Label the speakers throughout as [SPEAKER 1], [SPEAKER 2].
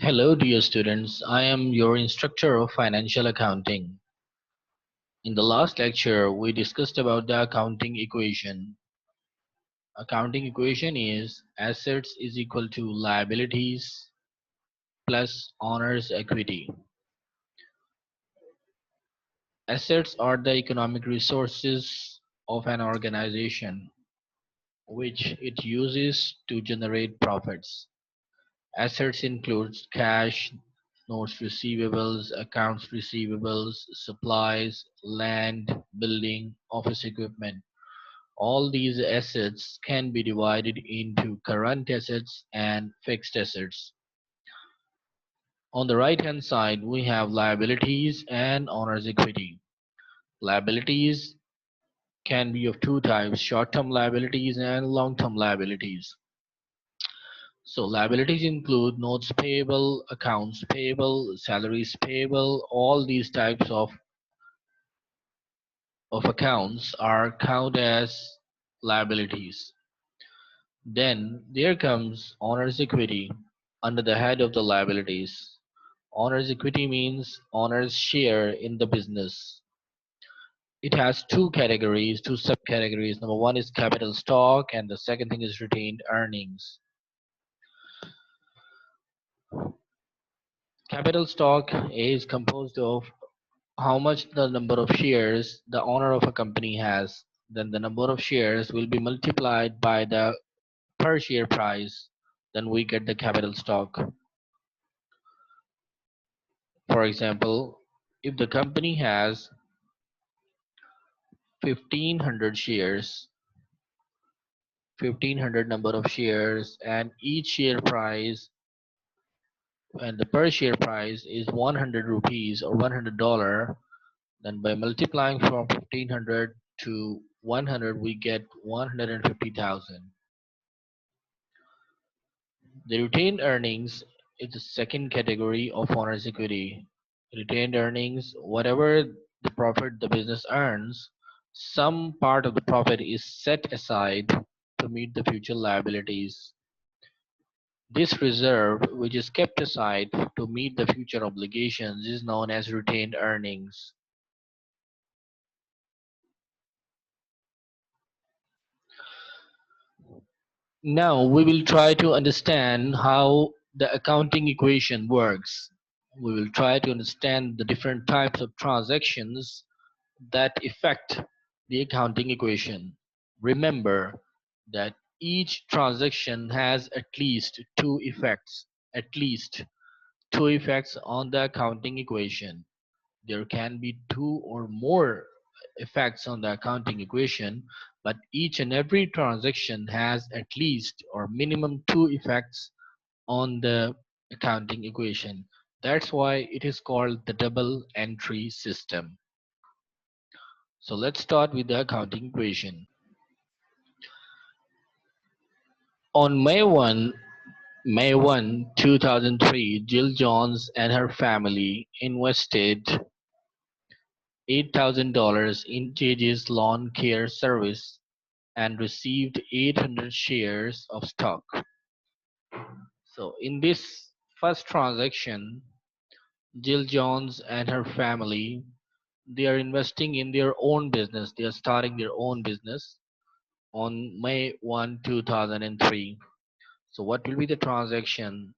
[SPEAKER 1] Hello, dear students. I am your instructor of financial accounting. In the last lecture, we discussed about the accounting equation. Accounting equation is assets is equal to liabilities plus owner's equity. Assets are the economic resources of an organization which it uses to generate profits. Assets includes cash, notes receivables, accounts receivables, supplies, land, building, office equipment. All these assets can be divided into current assets and fixed assets. On the right hand side, we have liabilities and owner's equity. Liabilities can be of two types, short-term liabilities and long-term liabilities. So liabilities include notes payable, accounts payable, salaries payable. All these types of accounts are counted as liabilities. Then there comes owner's equity under the head of the liabilities. Owner's equity means owner's share in the business. It has two categories, two subcategories. Number one is capital stock, and the second thing is retained earnings. Capital stock is composed of how much the number of shares the owner of a company has. Then the number of shares will be multiplied by the per share price. Then we get the capital stock. For example, if the company has 1500 shares, 1500 number of shares, and each share price and the per share price is 100 rupees or $100, then by multiplying from 1500 to 100 we get 150,000. The retained earnings is the second category of owner's equity. Retained earnings, whatever the profit the business earns, some part of the profit is set aside to meet the future liabilities. This reserve, which is kept aside to meet the future obligations, is known as retained earnings. Now we will try to understand how the accounting equation works. We will try to understand the different types of transactions that affect the accounting equation. Remember that each transaction has at least two effects on the accounting equation. There can be two or more effects on the accounting equation, but each and every transaction has at least or minimum two effects on the accounting equation. That's why it is called the double entry system. So let's start with the accounting equation. On May 1, 2003, Jill Jones and her family invested $8,000 in JJ's Lawn Care Service and received 800 shares of stock. So in this first transaction, Jill Jones and her family, they are investing in their own business. They are starting their own business on May 1, 2003. So what will be the transaction?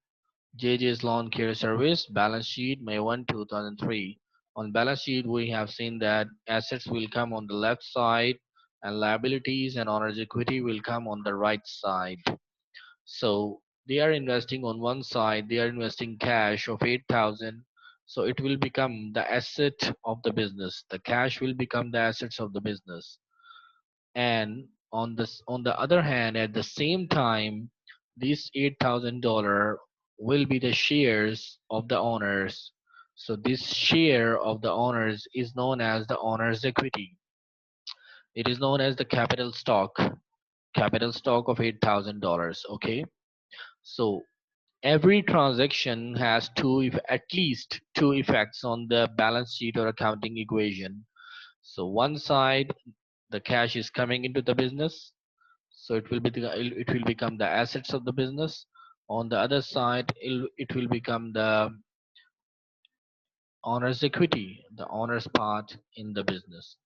[SPEAKER 1] JJ's Lawn Care Service balance sheet May 1, 2003. On balance sheet, we have seen that assets will come on the left side and liabilities and owner's equity will come on the right side. So they are investing on one side, they are investing cash of 8,000. So it will become the asset of the business. The cash will become the assets of the business. And on the other hand, at the same time, this $8,000 will be the shares of the owners. So this share of the owners is known as the owner's equity. It is known as the capital stock of $8,000. Okay, so every transaction has at least two effects on the balance sheet or accounting equation. So one side, the cash is coming into the business, so it will become the assets of the business. On the other side, it will become the owner's equity, the owner's part in the business.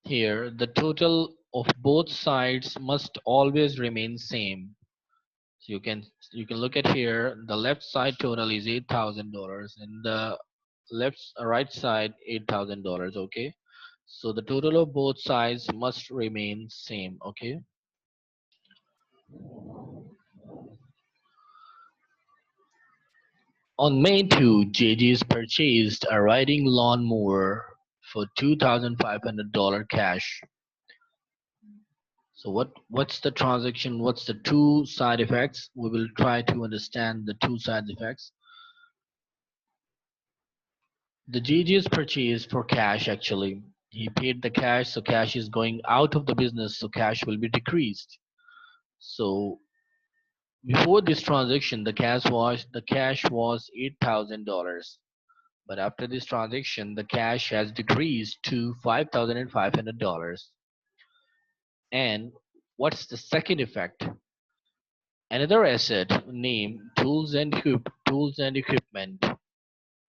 [SPEAKER 1] Here, the total of both sides must always remain same. So you can look at here. The left side total is $8,000, and the right side $8,000. Okay, so the total of both sides must remain same. Okay. On May 2, JG's purchased a riding lawnmower for $2,500 cash. So what's the transaction? What's the two side effects? We will try to understand the two side effects. The GG's purchased for cash actually. He paid the cash, so cash is going out of the business, so cash will be decreased. So before this transaction, the cash was $8,000. But after this transaction, the cash has decreased to $5,500. And what's the second effect? Another asset named tools and equipment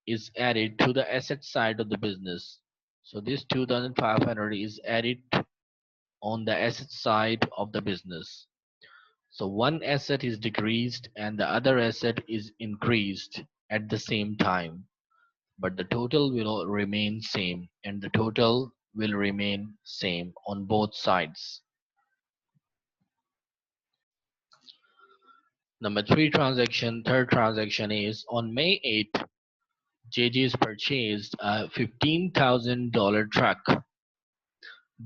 [SPEAKER 1] is added to the asset side of the business. So this 2,500 is added on the asset side of the business. So one asset is decreased and the other asset is increased at the same time, but the total will remain same, and the total will remain same on both sides. Third transaction is on May 8th, JJ's purchased a $15,000 truck.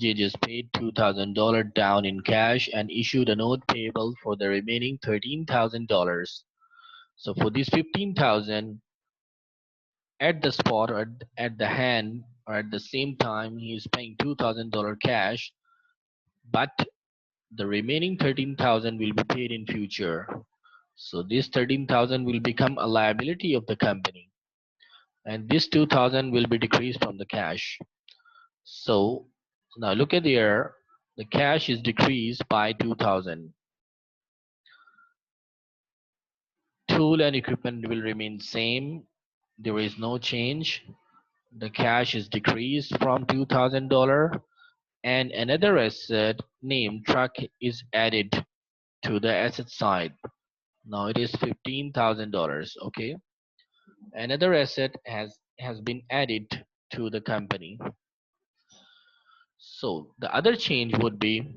[SPEAKER 1] JJ's paid $2,000 down in cash and issued a note payable for the remaining $13,000. So for this 15,000 at the spot or at the hand or at the same time, he is paying $2,000 cash, but the remaining 13,000 will be paid in future. So this 13,000 will become a liability of the company, and this 2,000 will be decreased from the cash. So now look at here, the cash is decreased by 2,000. Tool and equipment will remain same. There is no change. The cash is decreased from $2,000, and another asset named truck is added to the asset side. Now it is $15,000. Okay, another asset has been added to the company. So the other change would be,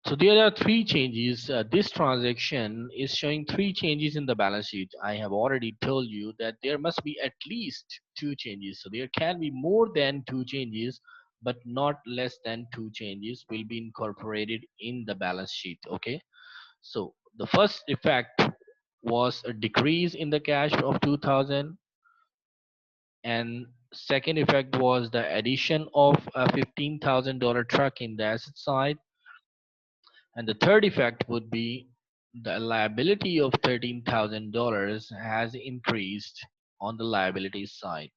[SPEAKER 1] so there are three changes. This transaction is showing three changes in the balance sheet. I have already told you that there must be at least two changes. So there can be more than two changes, but not less than two changes will be incorporated in the balance sheet. Okay. So the first effect was a decrease in the cash of 2,000, and second effect was the addition of a $15,000 truck in the asset side, and the third effect would be the liability of $13,000 has increased on the liability side.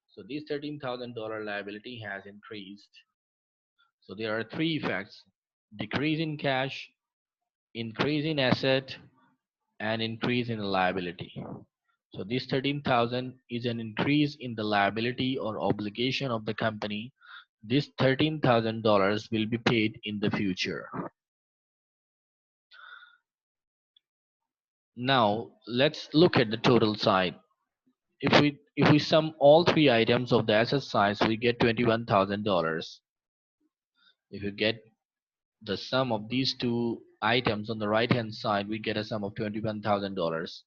[SPEAKER 1] So this $13,000 liability has increased. So there are three effects: decrease in cash, increase in asset, and increase in the liability. So this 13,000 is an increase in the liability or obligation of the company. This $13,000 will be paid in the future. Now let's look at the total side. If we sum all three items of the asset side, we get $21,000. If you get the sum of these two items on the right hand side, we get a sum of $21,000.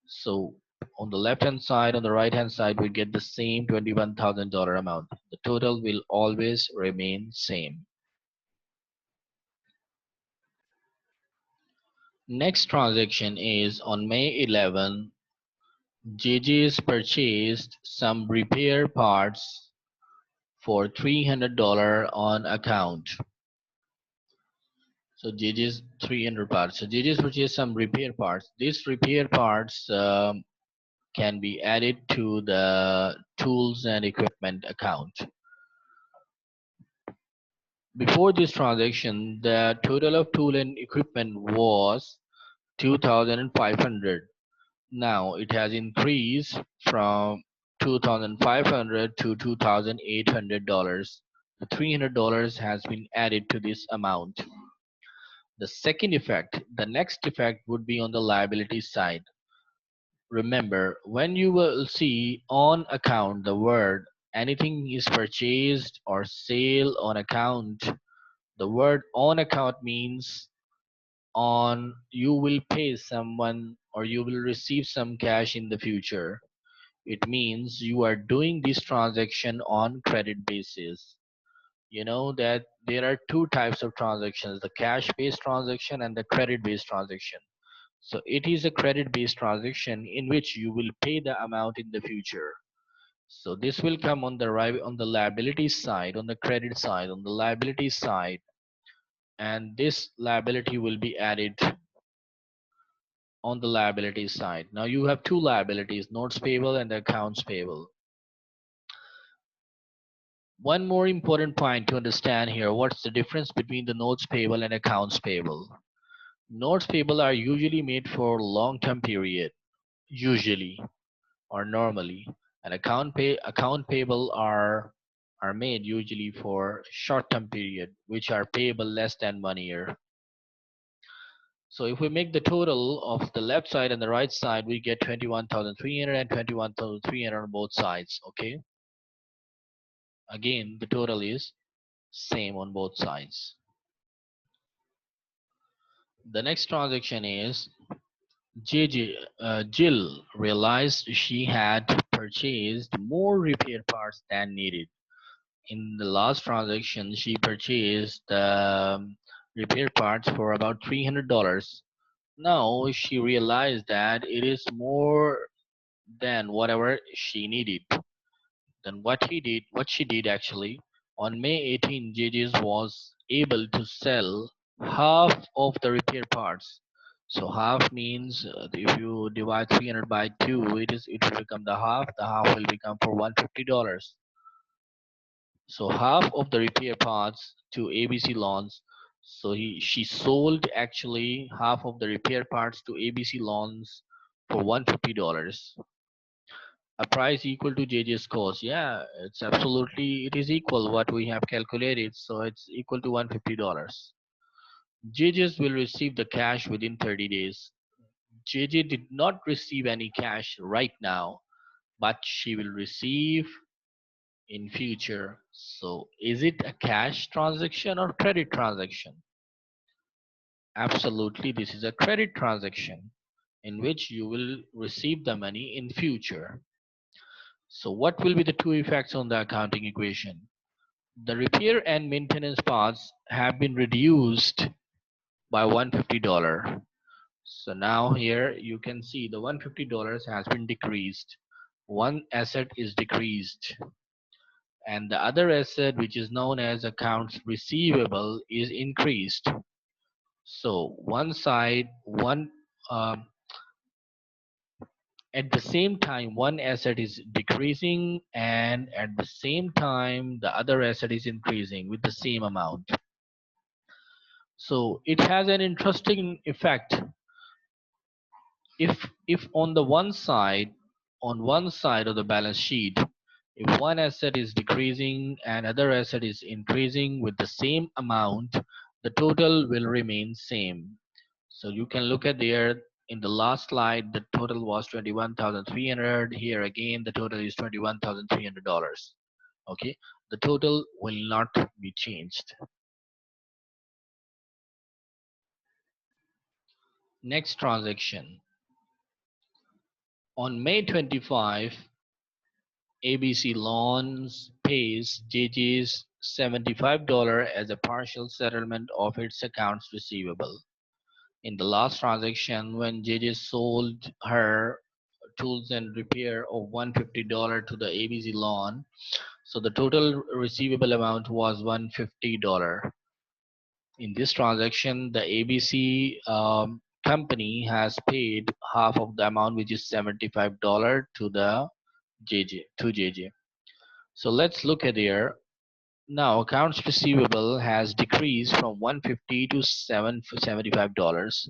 [SPEAKER 1] So on the left hand side, on the right hand side, we get the same $21,000 amount. The total will always remain same. Next transaction is on May 11, JJ's purchased some repair parts for $300 on account. So JJ's 300 parts. So JJ's purchased some repair parts. These repair parts can be added to the tools and equipment account. Before this transaction, the total of tool and equipment was 2,500. Now it has increased from 2,500 to $2,800. The $300 has been added to this amount. The next effect would be on the liability side. Remember, when you will see on account the word anything is purchased or sale on account, the word on account means on you will pay someone or you will receive some cash in the future. It means you are doing this transaction on credit basis. You know that there are two types of transactions, the cash based transaction and the credit based transaction. So it is a credit based transaction in which you will pay the amount in the future. So this will come on the on the liability side, on the credit side, on the liability side, and this liability will be added on the liability side. Now you have two liabilities, notes payable and accounts payable. One more important point to understand here, what's the difference between the notes payable and accounts payable? Notes payable are usually made for long-term period, usually or normally, and account payable are made usually for short-term period, which are payable less than 1 year. So if we make the total of the left side and the right side, we get 21,300 and 21,300 on both sides. Okay, again the total is same on both sides. The next transaction is Jill realized she had purchased more repair parts than needed. In the last transaction, she purchased repair parts for about $300. Now she realized that it is more than whatever she needed. Then what she did actually, on May 18, JJ's was able to sell half of the repair parts. So half means if you divide 300 by 2, it will become the half. The half will become for $150. So half of the repair parts to ABC Lawns. So she sold actually half of the repair parts to ABC Lawns for $150. A price equal to JJ's cost. Yeah, it's absolutely it is equal what we have calculated. So it's equal to $150. JJ's will receive the cash within 30 days. JJ did not receive any cash right now, but she will receive in future. So is it a cash transaction or credit transaction? Absolutely, this is a credit transaction in which you will receive the money in future. So what will be the two effects on the accounting equation? The repair and maintenance parts have been reduced by $150. So now here you can see the $150 has been decreased. One asset is decreased and the other asset, which is known as accounts receivable, is increased. So one side, um, at the same time, one asset is decreasing, and at the same time, the other asset is increasing with the same amount. So it has an interesting effect. If on one side of the balance sheet, if one asset is decreasing and other asset is increasing with the same amount, the total will remain same. So you can look at there in the last slide, the total was 21,300. Here again, the total is $21,300. Okay, the total will not be changed. Next transaction. On May 25, ABC Lawns pays JJ's $75 as a partial settlement of its accounts receivable. In the last transaction, when JJ sold her tools and repair of $150 to the ABC Lawn, so the total receivable amount was $150. In this transaction, the ABC company has paid half of the amount, which is $75 to the JJ. So let's look at here. Now accounts receivable has decreased from 150 to $75.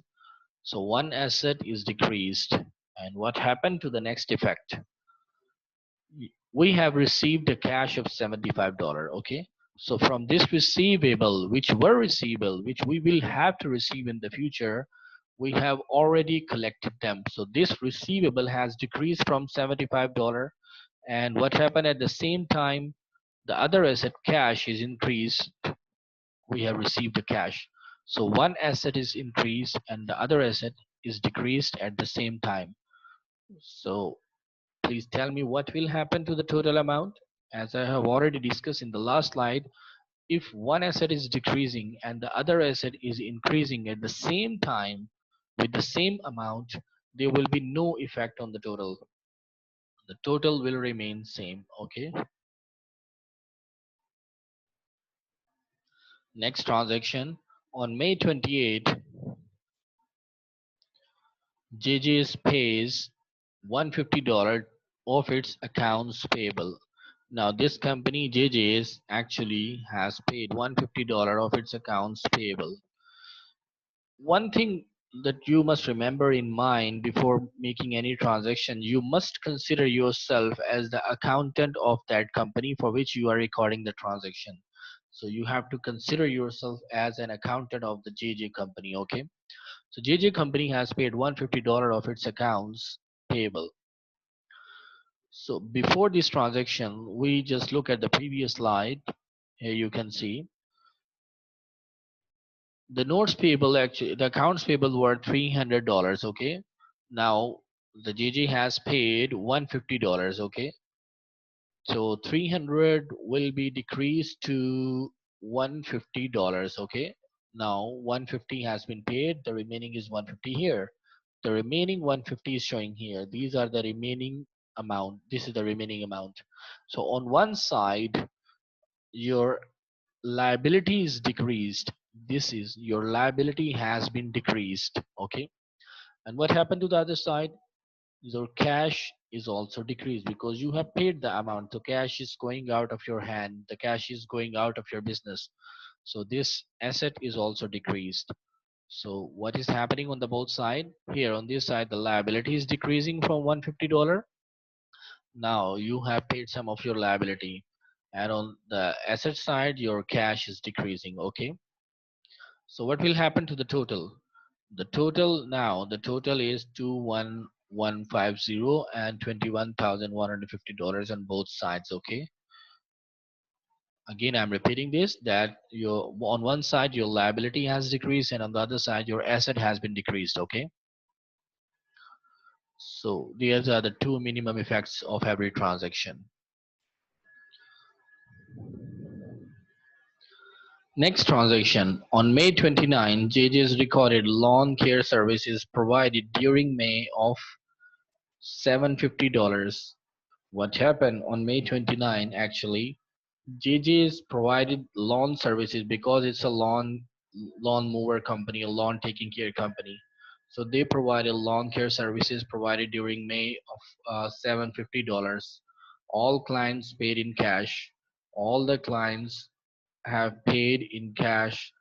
[SPEAKER 1] So one asset is decreased. And what happened to the next effect? We have received a cash of $75. Okay. So from this receivable, which we will have to receive in the future, we have already collected them. So this receivable has decreased from $75. And what happened at the same time, the other asset cash is increased. We have received the cash. So one asset is increased and the other asset is decreased at the same time. So please tell me what will happen to the total amount. As I have already discussed in the last slide, if one asset is decreasing and the other asset is increasing at the same time with the same amount, there will be no effect on the total. The total will remain same. Okay. Next transaction on May 28, JJ's pays $150 of its accounts payable. Now this company JJ's actually has paid $150 of its accounts payable. One thing that you must remember in mind before making any transaction, you must consider yourself as the accountant of that company for which you are recording the transaction. So you have to consider yourself as an accountant of the JJ company. Okay. So JJ company has paid $150 of its accounts payable. So before this transaction, we just look at the previous slide. Here you can see the notes payable, actually the accounts payable were $300. Okay. Now the JJ has paid $150. Okay. So 300 will be decreased to $150. Okay. Now 150 has been paid. The remaining is 150 here. The remaining 150 is showing here. These are the remaining amount. This is the remaining amount. So on one side, your liability is decreased. This is your liability has been decreased. Okay. And what happened to the other side? Your cash is also decreased because you have paid the amount. The cash is going out of your hand. The cash is going out of your business. So this asset is also decreased. So what is happening on the both side? Here on this side, the liability is decreasing from $150. Now you have paid some of your liability. And on the asset side, your cash is decreasing. Okay. So what will happen to the total? The total is 21150 and $21,150 on both sides. Okay. Again, I'm repeating this that your on one side your liability has decreased and on the other side your asset has been decreased. Okay. So these are the two minimum effects of every transaction. Next transaction on May 29, JJ's recorded lawn care services provided during May of $750. What happened on May 29? Actually, JJ's provided lawn services because it's a lawn mower company, a lawn taking care company. So they provided lawn care services provided during May of $750. All clients paid in cash. All the clients have paid in cash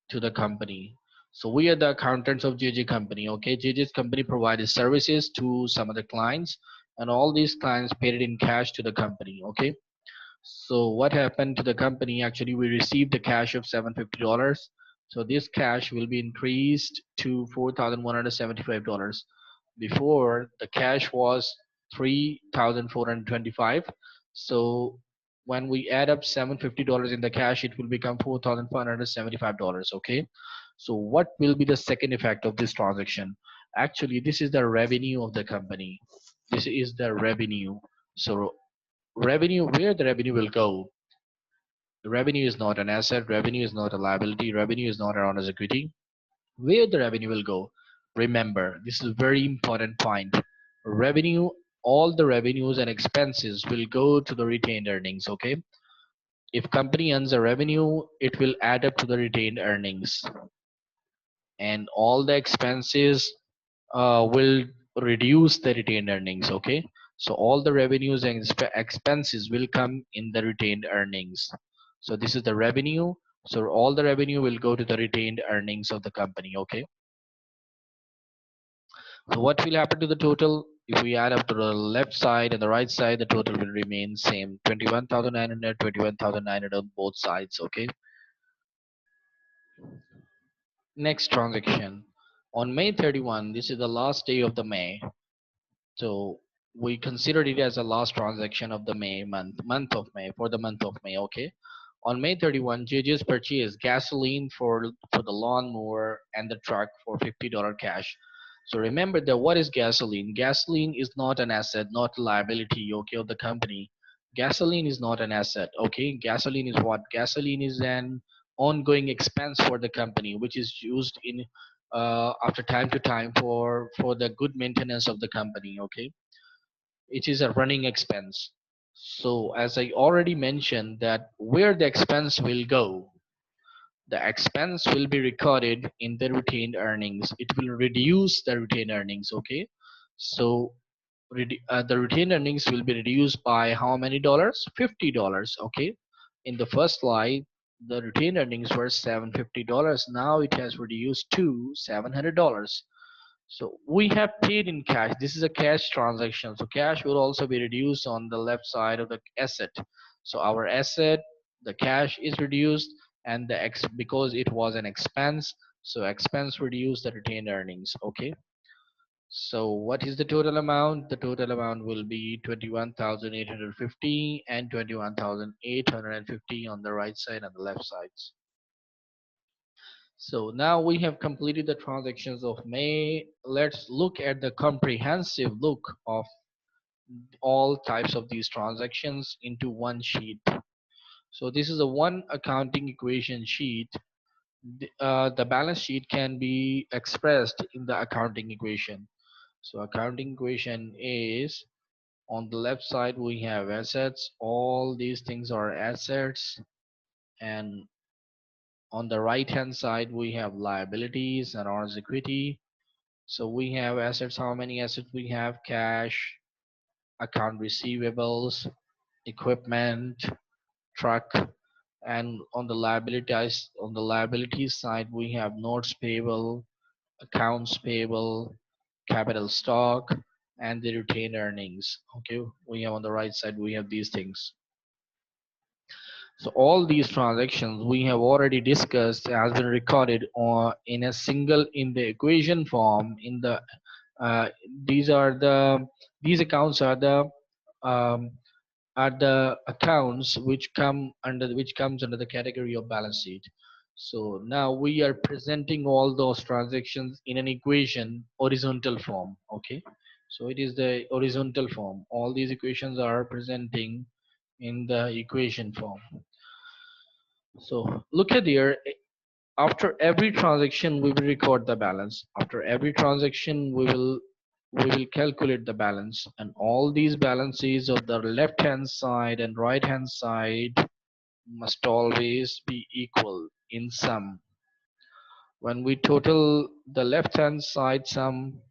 [SPEAKER 1] to the company. So we are the accountants of JJ company. Okay, JJ's company provided services to some of the clients, and all these clients paid it in cash to the company. Okay. So what happened to the company? Actually, we received the cash of $750. So this cash will be increased to $4,175. Before the cash was 3,425. So when we add up $750 in the cash, it will become $4,475. Okay. So what will be the second effect of this transaction? Actually, this is the revenue of the company. This is the revenue. So revenue, where the revenue will go? The revenue is not an asset, revenue is not a liability, revenue is not an owner's equity. Where the revenue will go? Remember, this is a very important point. Revenue, all the revenues and expenses will go to the retained earnings. Okay. If company earns a revenue, it will add up to the retained earnings, and all the expenses will reduce the retained earnings. Okay. So all the revenues and expenses will come in the retained earnings. So this is the revenue. So all the revenue will go to the retained earnings of the company. Okay. So what will happen to the total? If we add up to the left side and the right side, the total will remain same, 21,900, 21,900 on both sides. Okay. Next transaction on May 31. This is the last day of the May. So we considered it as a last transaction of the month of May, for the month of May. Okay. On May 31, JJ's purchased gasoline for the lawnmower and the truck for $50 cash. So remember that what is gasoline? Gasoline is not an asset, not a liability, okay, of the company. Gasoline is not an asset, okay. Gasoline is what? Gasoline is an ongoing expense for the company, which is used in after time to time for the good maintenance of the company, okay. It is a running expense. So as I already mentioned that where the expense will go, the expense will be recorded in the retained earnings. It will reduce the retained earnings. Okay. So the retained earnings will be reduced by how many dollars? $50. Okay. In the first slide, the retained earnings were $750. Now it has reduced to $700. So we have paid in cash. This is a cash transaction. So cash will also be reduced on the left side of the asset. So our asset, the cash is reduced, and the X, because it was an expense. So expense reduced the retained earnings. Okay. So what is the total amount? The total amount will be 21,850 and 21,850 on the right side and the left sides. So now we have completed the transactions of May. Let's look at the comprehensive look of all types of these transactions into one sheet. So this is a one accounting equation sheet. The balance sheet can be expressed in the accounting equation. So accounting equation is, on the left side we have assets. All these things are assets, and on the right hand side we have liabilities and our equity. So we have assets. How many assets we have? Cash, account receivables, equipment, truck. And on the liabilities side we have notes payable, accounts payable, capital stock, and the retained earnings. Okay, we have on the right side we have these things. So all these transactions we have already discussed has been recorded on in a single, in the equation form. In the uh, these are the these accounts um, are the accounts which comes under the category of balance sheet. So now we are presenting all those transactions in an equation horizontal form. Okay, so it is the horizontal form. All these equations are presenting in the equation form. So look at here. After every transaction, we will record the balance. After every transaction, we will calculate the balance, and all these balances of the left hand side and right hand side must always be equal in sum. When we total the left hand side sum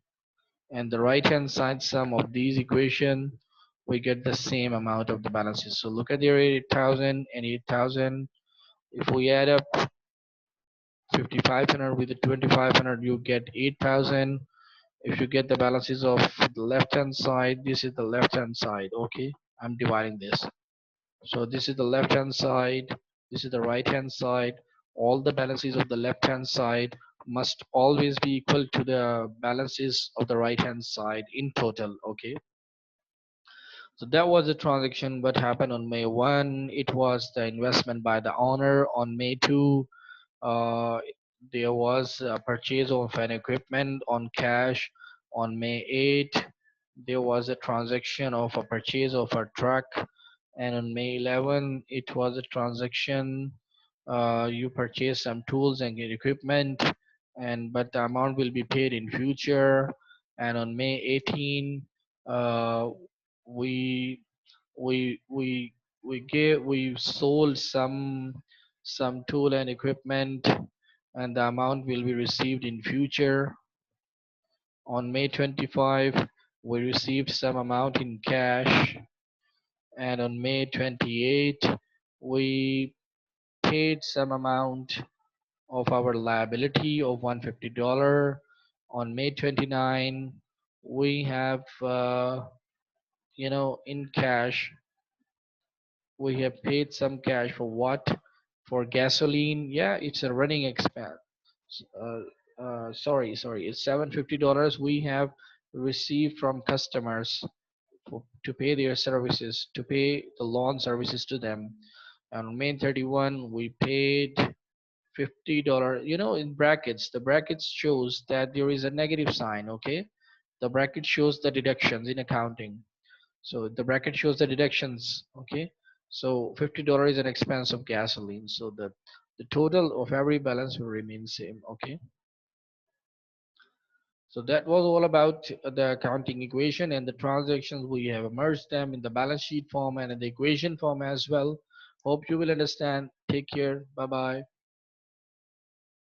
[SPEAKER 1] and the right hand side sum of these equation, we get the same amount of the balances. So look at here, 8,000 and 8,000. If we add up 5,500 with the 2,500, you get 8,000. If you get the balances of the left hand side, this is the left hand side. Okay, I'm dividing this. So this is the left hand side, this is the right hand side. All the balances of the left hand side must always be equal to the balances of the right hand side in total. Okay, so that was the transaction what happened on May 1. It was the investment by the owner. On May 2, uh, there was a purchase of an equipment on cash. On May 8, there was a transaction of a purchase of a truck. And on May 11, it was a transaction. You purchase some tools and get equipment, and but the amount will be paid in future. And on May 18, uh, we we sold some tool and equipment, and the amount will be received in future. On May 25, we received some amount in cash, and on May 28, we allocate some amount of our liability of $150 on May 29. We have in cash, we have paid some cash for what? For gasoline. Yeah, it's a running expense. Sorry, it's $750 we have received from customers to pay their services, to pay the loan services to them. And on May 31 we paid $50. In brackets, the brackets shows that there is a negative sign. Okay, the bracket shows the deductions in accounting. So the bracket shows the deductions. Okay, so $50 is an expense of gasoline, so the total of every balance will remain same. Okay, so that was all about the accounting equation and the transactions. We have merged them in the balance sheet form and in the equation form as well. Hope you will understand. Take care. Bye bye.